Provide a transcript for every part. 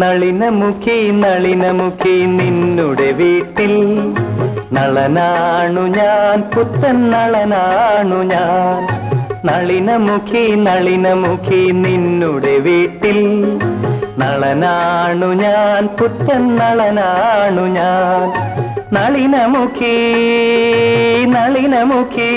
നളിനമുഖി നളിനമുഖി നിന്നുടെ വീട്ടിൽ നളനാണു ഞാൻ, പുത്തൻ നളനാണു ഞാൻ. നളിനമുഖി നളിനമുഖി നിന്നുടെ വീട്ടിൽ നളനാണു ഞാൻ, പുത്തൻ നളനാണു ഞാൻ. നളിനമുഖി നളിനമുഖി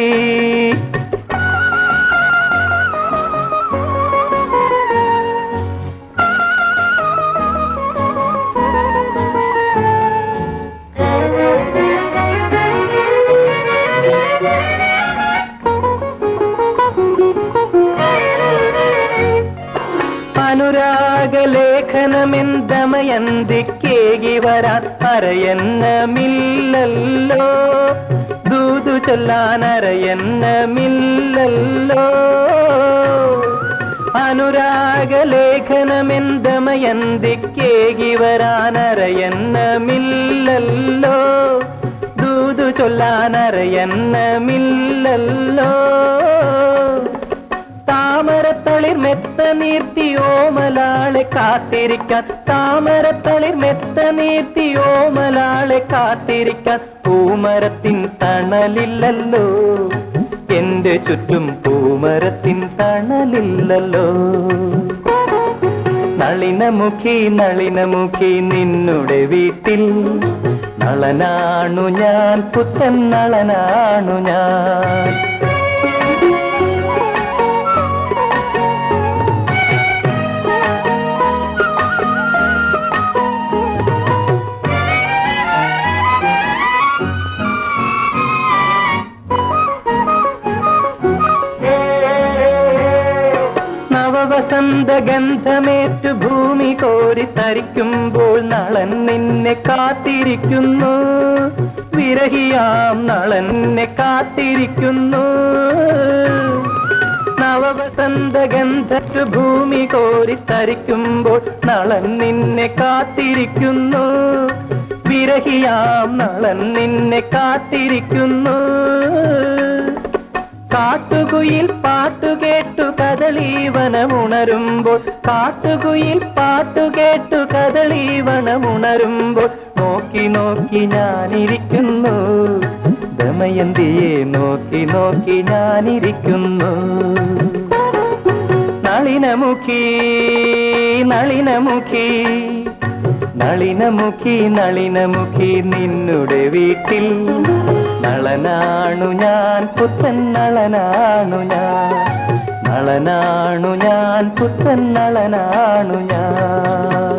അനുരാഗലേഖനമെന്തമയന്തിക്കേകി വരാൻ അരയന്നമില്ലല്ലോ, ദൂതു ചൊല്ലാൻ അരയന്നമില്ലല്ലോ. അനുരാഗലേഖനമെന്തമയന്തിക്കേകി വരാൻ അരയന്നമില്ലല്ലോ, ദൂതു ചൊല്ലാൻ അരയന്നമില്ലല്ലോ. താമരത്തളിർ മെത്ത നീർത്തി ഓമലാളെ കാത്തിരിക്കാൻ, താമരത്തളിർ മെത്ത നീർത്തി ഓമലാളെ കാത്തിരിക്കാൻ പൂമരത്തിൻ തണലില്ലല്ലോ, എന്റെ ചുറ്റും പൂമരത്തിൻ തണലില്ലല്ലോ. നളിനമുഖി നളിനമുഖി നിന്നുടെ വീട്ടിൽ നളനാണു ഞാൻ, പുത്തൻ നളനാണു ഞാൻ. വസന്തഗന്ധമേറ്റു ഭൂമി കോരി തരിക്കുമ്പോൾ നളൻ നിന്നെ കാത്തിരിക്കുന്നു, വിരഹിയാം നളൻ നിന്നെ കാത്തിരിക്കുന്നു. നവവസന്തഗന്ധറ്റു ഭൂമി കോരി തരിക്കുമ്പോൾ നളൻ നിന്നെ കാത്തിരിക്കുന്നു, വിരഹിയാം നളൻ നിന്നെ കാത്തിരിക്കുന്നു. കാട്ടുകുയിൽ പാട്ടുകേട്ടു കദളീവനമുണരുമ്പോൾ, കാട്ടുകുയിൽ പാട്ടുകേട്ടു കദളീവനമുണരുമ്പോൾ നോക്കി നോക്കി ഞാനിരിക്കുന്നു, ദമയന്തിയെ നോക്കി നോക്കി ഞാനിരിക്കുന്നു. നളിനമുഖി നളിനമുഖി നളിനമുഖി നളിനമുഖി നിന്നുടെ വീട്ടിൽ നളനാണു ഞാൻ, പുത്തൻ നളനാണു ഞാൻ. നളനാണു ഞാൻ, പുത്തൻ നളനാണു ഞാൻ.